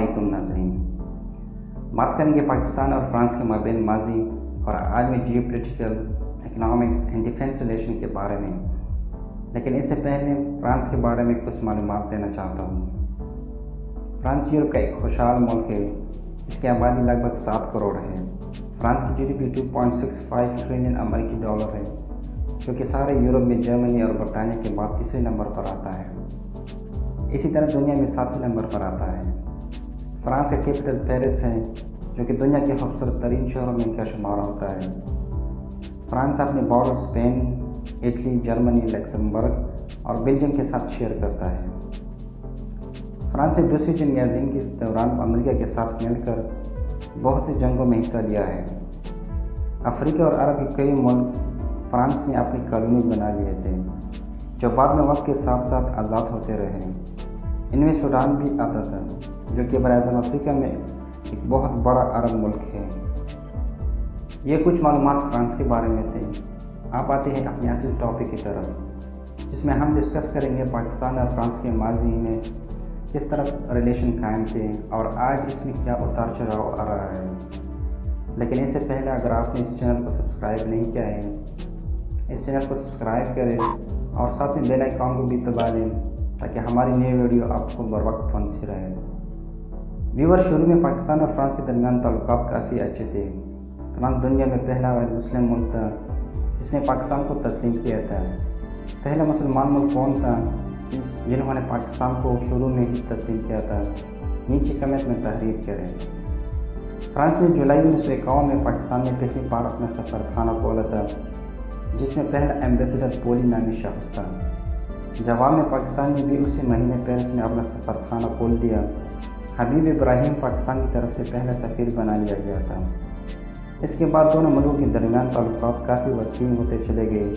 علیکم ناظرین، بات کریں گے پاکستان اور فرانس کے مابین ماضی اور عالمی geopolitical, economics and defence relation کے بارے میں۔ لیکن اس سے پہلے فرانس کے بارے میں کچھ معلومات دینا چاہتا ہوں۔ فرانس یورپ کا ایک خوشحال ملک ہے جس کی آبادی لگ بھگ 7 کروڑ ہے۔ فرانس کی جی ڈی پی 2.65 ٹریلین امریکی ڈالر ہے، جو کہ سارے یورپ میں جرمنی اور برطانیہ کے بعد تیسرے نمبر پر آتا ہے۔ اسی طرح دنیا میں 7ویں نمبر پر آتا ہے۔ فرانس کا کیپٹل پیرس ہے، جو کہ دنیا کے خوبصورت ترین شہروں میں ان کا شمار ہوتا ہے۔ فرانس اپنے border Spain, Italy, Germany, Luxembourg اور بیلجیم کے ساتھ شیئر کرتا ہے۔ فرانس نے دوسری جنگ عظیم کے دوران امریکہ کے ساتھ مل کر بہت سی جنگوں میں حصہ لیا ہے۔ افریقہ اور عرب کے کئی ملک فرانس نے اپنی کالونی بنا لیے تھے، جو بعد میں وقت کے ساتھ ساتھ آزاد ہوتے رہے۔ ان میں سوڈان بھی آتا تھا، جو کہ براعظم افریقہ میں ایک بہت بڑا عرب ملک ہے۔ یہ کچھ معلومات فرانس کے بارے میں تھے۔ آپ آتے ہیں اپنے اصل ٹاپک کی طرف، جس میں ہم ڈسکس کریں گے پاکستان اور فرانس کے ماضی میں کس طرح ریلیشن قائم تھے اور آج اس میں کیا اتار چڑھاؤ آ رہا ہے۔ لیکن اس سے پہلے اگر آپ نے اس چینل کو سبسکرائب نہیں کیا ہے، اس چینل کو سبسکرائب کریں اور ساتھ میں بیل آئیکن کو بھی دبا دیں تاکہ ہماری نئی ویڈیو آپ کو بروقت پہنچتی رہے۔ ویور، شروع میں پاکستان اور فرانس کے درمیان تعلقات کافی اچھے تھے۔ فرانس دنیا میں پہلا مسلم ملک تھا جس نے پاکستان کو تسلیم کیا تھا۔ پہلا مسلمان ملک کون تھا جنہوں نے پاکستان کو شروع میں ہی تسلیم کیا تھا؟ نیچے کمنٹ میں تحریر کریں۔ فرانس نے جولائی 1951 میں پاکستان میں پہلی بار اپنا سفارتخانہ کھولا تھا، جس میں پہلا ایمبیسڈر پولی نامی شخص تھا۔ جواب میں پاکستان نے بھی اسی مہینے پیرس میں اپنا سفارتخانہ کھول دیا۔ حبیب ابراہیم پاکستان کی طرف سے پہلا سفیر بنا لیا گیا تھا۔ اس کے بعد دونوں ملکوں کے درمیان تعلقات کافی وسیع ہوتے چلے گئے،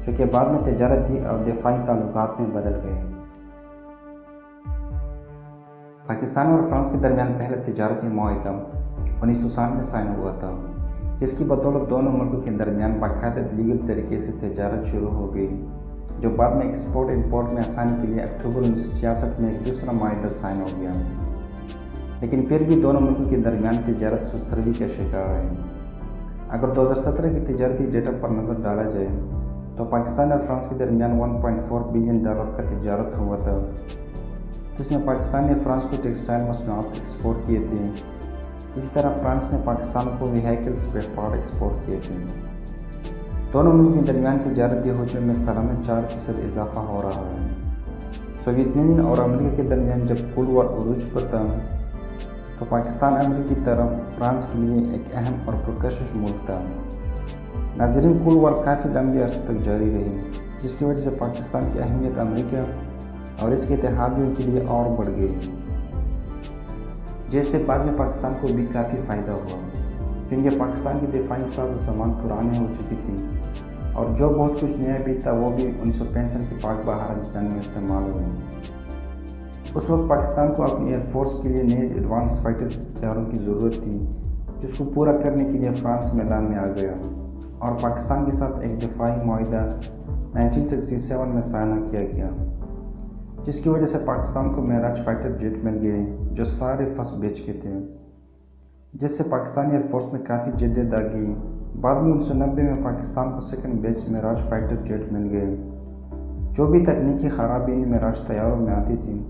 جو کہ بعد میں تجارتی اور دفاعی تعلقات میں بدل گئے۔ پاکستان اور فرانس کے درمیان پہلا تجارتی معاہدہ 1960 میں سائن ہوا تھا، جس کی بدولت دونوں ملکوں کے درمیان باقاعدہ لیگل طریقے سے تجارت شروع ہو گئی، جو بعد میں ایکسپورٹ امپورٹ میں آسانی کے لیے اکتوبر 1966 میں ایک دوسرا معاہدہ سائن ہو گیا۔ لیکن پھر بھی دونوں ملکوں کے درمیان تجارت سست روی کا شکار ہے۔ اگر 2017 کی تجارتی ڈیٹا پر نظر ڈالا جائے تو پاکستان اور فرانس کے درمیان $1.4 بلین کا تجارت ہوا تھا، جس میں پاکستان نے فرانس کو ٹیکسٹائل مصنوعات ایکسپورٹ کیے تھے۔ اسی طرح فرانس نے پاکستان کو وہیکل اسپیئر پارٹ ایکسپورٹ کیے تھے۔ دونوں ملکوں کے درمیان تجارتی حجم میں سالانہ 4% اضافہ ہو رہا ہے۔ سوویت یونین اور امریکہ کے درمیان جب کولڈ وار عروج پر تھا تو پاکستان امریکی طرف فرانس کے لیے ایک اہم اور پرکشش ملک تھا۔ ناظرین، کولڈ وار کافی لمبے عرصے تک جاری رہی، جس کی وجہ سے پاکستان کی اہمیت امریکہ اور اس کے اتحادیوں کے لیے اور بڑھ گئی، جس سے بعد میں پاکستان کو بھی کافی فائدہ ہوا، کیونکہ پاکستان کی دفاعی ساز و سامان پرانے ہو چکی تھی اور جو بہت کچھ نیا بھی تھا وہ بھی 1965 کی پاک بہار جنگ میں استعمال ہوئے۔ اس وقت پاکستان کو اپنی ایئر فورس کے لیے نئے ایڈوانس فائٹر ہتھیاروں کی ضرورت تھی، جس کو پورا کرنے کے لیے فرانس میدان میں آ گیا اور پاکستان کے ساتھ ایک دفاعی معاہدہ 1967 میں سائن کیا گیا، جس کی وجہ سے پاکستان کو معراج فائٹر جیٹ مل گئے جو سارے فرسٹ بیچ کے تھے، جس سے پاکستانی ایئر فورس میں کافی جدت آ گئی۔ بعد میں 1990 میں پاکستان کو سیکنڈ بیچ معراج فائٹر جیٹ مل گئے۔ جو بھی تکنیکی خرابی ان معراج طیاروں میں آتی تھی،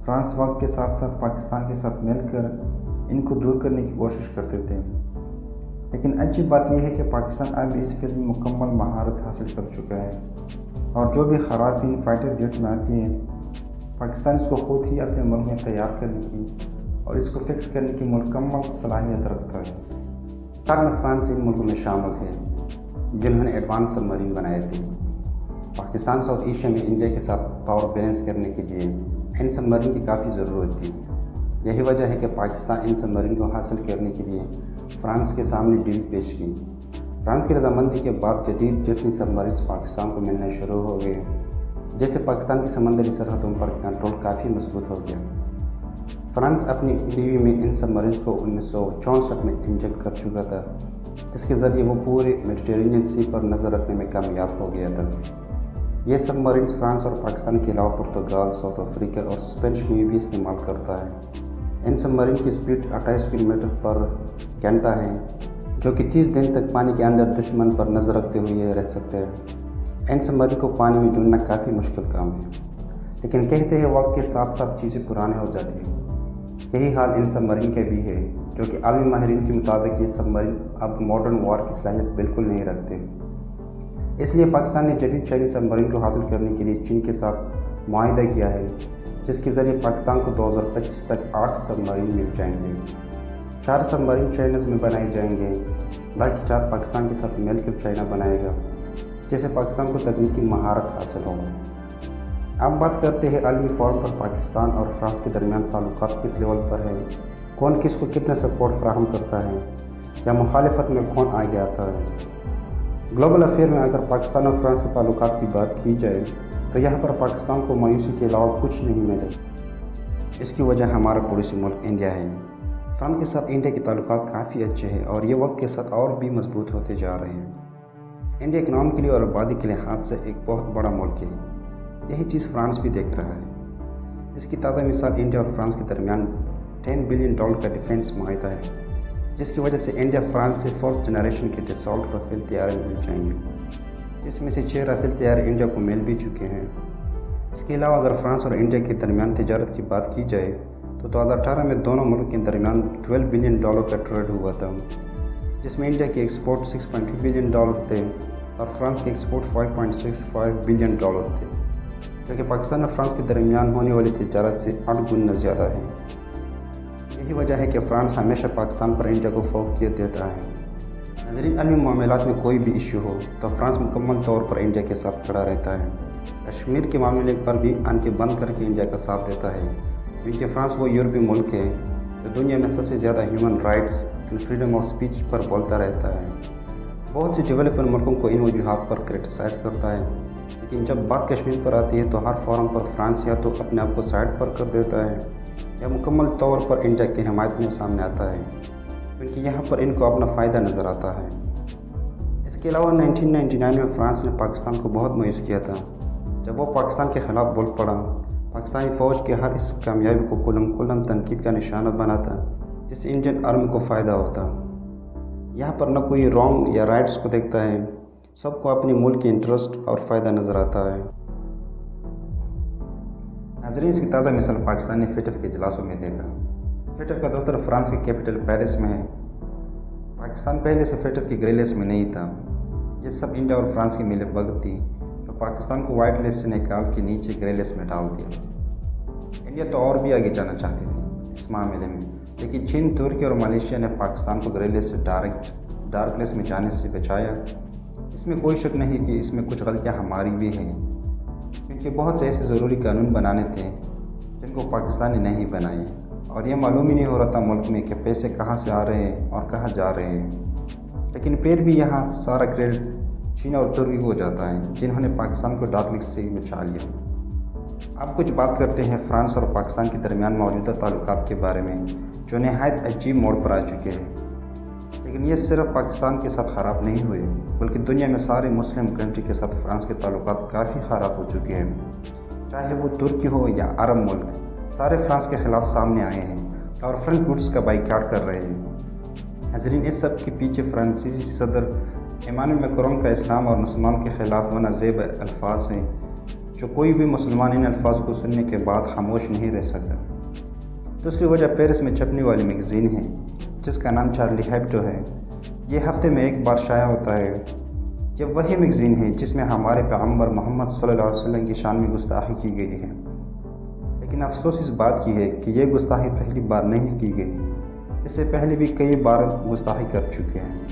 فرانس وقت کے ساتھ ساتھ پاکستان کے ساتھ مل کر ان کو دور کرنے کی کوشش کرتے تھے۔ لیکن اچھی بات یہ ہے کہ پاکستان اب اس فیلڈ میں مکمل مہارت حاصل کر چکا ہے اور جو بھی خرابی فائٹر جیٹ میں آتی ہے، پاکستان اس کو خود ہی اپنے ملک میں تیار کرنے کی اور اس کو فکس کرنے کی مکمل صلاحیت رکھتا ہے۔ فرانس ان ملکوں میں شامل ہے جنہوں نے ایڈوانس سب مرین بنائے تھے۔ پاکستان ساؤتھ ایشیا میں انڈیا کے ساتھ پاور بیلنس کرنے کے لیے ان سب مرین کی کافی ضرورت تھی۔ یہی وجہ ہے کہ پاکستان ان سب مرین کو حاصل کرنے کے لیے فرانس کے سامنے ڈیل پیش کی۔ فرانس کی رضامندی کے بعد جدید جیٹلی سب مرینز پاکستان کو ملنا شروع ہو گئے، جیسے پاکستان کی سمندری سرحدوں پر کنٹرول کافی مضبوط ہو گیا۔ فرانس اپنی نیوی میں ان سب مرینز کو 1964 میں انجیکٹ کر چکا تھا، جس کے ذریعے وہ پورے میڈیٹرینین سی پر نظر رکھنے میں کامیاب ہو گیا تھا۔ یہ سب مرینز فرانس اور پاکستان کے علاوہ پرتگال، ساؤتھ افریقہ اور اسپینش نیوی بھی استعمال کرتا ہے۔ ان سب مرین کی سپیڈ 28 کلومیٹر پر گھنٹہ ہے، جو کہ 30 دن تک پانی کے اندر دشمن پر نظر رکھتے ہوئے رہ سکتے ہیں۔ ان سب مرین کو پانی میں ڈھونڈنا کافی مشکل کام ہے، لیکن کہتے ہیں وقت کے ساتھ ساتھ چیزیں پرانی ہو جاتی ہیں۔ یہی حال ان سب مرین کا بھی ہے، جو کہ عالمی ماہرین کے مطابق یہ سب مرین اب ماڈرن وار کی صلاحیت بالکل نہیں رکھتے۔ اس لیے پاکستان نے جدید چینی سب مرین کو حاصل کرنے کے لیے چین کے ساتھ معاہدہ کیا ہے، جس کے ذریعے پاکستان کو 2025 تک 8 سب مرین مل جائیں گے۔ 4 سب مرین چائناز میں بنائے جائیں گے، باقی 4 پاکستان کے ساتھ مل کر چائنا بنائے گا، جیسے پاکستان کو تکنیکی مہارت حاصل ہوگا۔ اب بات کرتے ہیں عالمی فورم پر پاکستان اور فرانس کے درمیان تعلقات کس لیول پر ہے، کون کس کو کتنا سپورٹ فراہم کرتا ہے، یا مخالفت میں کون آگے آتا ہے۔ گلوبل افیئر میں اگر پاکستان اور فرانس کے تعلقات کی بات کی جائے تو یہاں پر پاکستان کو مایوسی کے علاوہ کچھ نہیں ملے۔ اس کی وجہ ہمارا پڑوسی ملک انڈیا ہے۔ فرانس کے ساتھ انڈیا کے تعلقات کافی اچھے ہیں اور یہ وقت کے ساتھ اور بھی مضبوط ہوتے جا رہے ہیں۔ انڈیا اکنامکلی اور آبادی کے لحاظ سے ایک بہت بڑا ملک ہے، یہی چیز فرانس بھی دیکھ رہا ہے۔ اس کی تازہ مثال انڈیا اور فرانس کے درمیان $10 بلین کا ڈیفنس معاہدہ ہے، جس کی وجہ سے انڈیا فرانس سے 4th جنریشن کے ڈیسالٹ رافیل طیارے مل جائیں گے، جس میں سے 6 رافیل طیارے انڈیا کو مل بھی چکے ہیں۔ اس کے علاوہ اگر فرانس اور انڈیا کے درمیان تجارت کی بات کی جائے تو 2018 میں دونوں ملک کے درمیان $12 بلین کا ٹریڈ ہوا تھا، جس میں انڈیا کے ایکسپورٹ $6.2 بلین تھے اور فرانس کے ایکسپورٹ $5.65 بلین تھے، جو کہ پاکستان اور فرانس کے درمیان ہونے والی تجارت سے 8 گنا زیادہ ہے۔ یہی وجہ ہے کہ فرانس ہمیشہ پاکستان پر انڈیا کو فوقیت دیتا ہے۔ ناظرین، عالمی معاملات میں کوئی بھی ایشو ہو تو فرانس مکمل طور پر انڈیا کے ساتھ کھڑا رہتا ہے۔ کشمیر کے معاملے پر بھی آنکھیں بند کر کے انڈیا کا ساتھ دیتا ہے، کیونکہ فرانس وہ یورپی ملک ہے جو دنیا میں سب سے زیادہ ہیومن رائٹس اور فریڈم آف سپیچ پر بولتا رہتا ہے۔ بہت سے ڈیولپر ملکوں کو ان وجوہات پر کرٹیسائز کرتا ہے، لیکن جب بات کشمیر پر آتی ہے تو ہر فورم پر فرانس یا تو اپنے آپ کو سائڈ پر کر دیتا ہے یا مکمل طور پر انڈیا کی حمایت میں سامنے آتا ہے، کیونکہ یہاں پر ان کو اپنا فائدہ نظر آتا ہے۔ اس کے علاوہ 1999 میں فرانس نے پاکستان کو بہت مایوس کیا تھا، جب وہ پاکستان کے خلاف بول پڑا۔ پاکستانی فوج کے ہر اس کامیابی کو کلم تنقید کا نشانہ بنا تھا، جس سے انڈین آرمی کو فائدہ ہوتا۔ یہاں پر نہ کوئی رانگ یا رائٹس کو دیکھتا ہے، سب کو اپنے ملک کی انٹرسٹ اور فائدہ نظر آتا ہے۔ ناظرین، اس کی تازہ مثال پاکستان نے فیٹر کے اجلاسوں میں دیکھا۔ فیٹر کا دفتر فرانس کے کیپٹل پیرس میں ہے۔ پاکستان پہلے سے فیٹر کی گرے لسٹ میں نہیں تھا۔ یہ سب انڈیا اور فرانس کی ملی بھگت تھی جو پاکستان کو وائٹ لسٹ سے نکال کے نیچے گرے لسٹ میں ڈال دیا۔ انڈیا تو اور بھی آگے جانا چاہتی تھی اس معاملے میں، لیکن چین، ترکی اور ملیشیا نے پاکستان کو گرے لسٹ سے ڈارک لسٹ میں جانے سے بچایا۔ اس میں کوئی شک نہیں کہ اس میں کچھ غلطیاں ہماری بھی ہیں، کیونکہ بہت سے ایسے ضروری قانون بنانے تھے جن کو پاکستان نے نہیں بنائے، اور یہ معلوم ہی نہیں ہو رہا تھا ملک میں کہ پیسے کہاں سے آ رہے ہیں اور کہاں جا رہے ہیں۔ لیکن پھر بھی یہاں سارا کریڈٹ چین اور ترکی کو جاتا ہے، جنہوں نے پاکستان کو ڈارک لسٹ سے بچا لیا۔ اب کچھ بات کرتے ہیں فرانس اور پاکستان کے درمیان موجودہ تعلقات کے بارے میں، جو نہایت عجیب موڑ پر آ چکے ہیں۔ لیکن یہ صرف پاکستان کے ساتھ خراب نہیں ہوئے، بلکہ دنیا میں سارے مسلم کنٹری کے ساتھ فرانس کے تعلقات کافی خراب ہو چکے ہیں۔ چاہے وہ ترکی ہو یا عرب ملک، سارے فرانس کے خلاف سامنے آئے ہیں اور فرنٹ گڈس کا بائیکاٹ کر رہے ہیں۔ ناظرین، اس سب کے پیچھے فرانسیسی صدر ایمانوئل میکرون کا اسلام اور مسلمان کے خلاف ہونا زیب الفاظ ہیں، جو کوئی بھی مسلمان ان الفاظ کو سننے کے بعد خاموش نہیں رہ سکتا۔ دوسری وجہ پیرس میں چھپنے والی میگزین ہے، جس کا نام چارلی ہیبڈو ہے۔ یہ ہفتے میں ایک بار شائع ہوتا ہے۔ یہ وہی میگزین ہے جس میں ہمارے پیغمبر محمد صلی اللہ علیہ وسلم کی شان میں گستاخی کی گئی ہے، لیکن افسوس اس بات کی ہے کہ یہ گستاخی پہلی بار نہیں کی گئی، اس سے پہلے بھی کئی بار گستاخی کر چکے ہیں،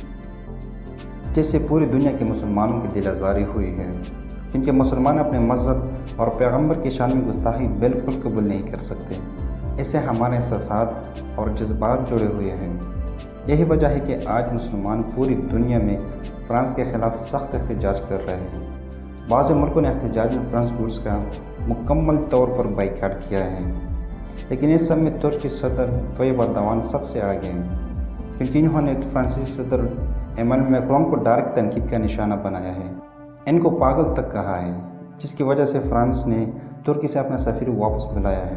جس سے پوری دنیا کے مسلمانوں کی دل آزاری ہوئی ہے، کیونکہ مسلمان اپنے مذہب اور پیغمبر کی شان میں گستاخی بالکل قبول نہیں کر سکتے۔ اس سے ہمارے احساسات اور جذبات جڑے ہوئے ہیں۔ یہی وجہ ہے کہ آج مسلمان پوری دنیا میں فرانس کے خلاف سخت احتجاج کر رہے ہیں۔ بعض ملکوں نے احتجاج میں فرانس گڈس کا مکمل طور پر بائیکاٹ کیا ہے، لیکن اس سب میں ترک کے صدر طیب اردوان سب سے آگے ہیں، کیونکہ انہوں نے فرانسیسی صدر ایمانوئل میکرون کو ڈائریکٹ تنقید کا نشانہ بنایا ہے، ان کو پاگل تک کہا ہے، جس کی وجہ سے فرانس نے ترکی سے اپنا سفیر واپس بلایا ہے۔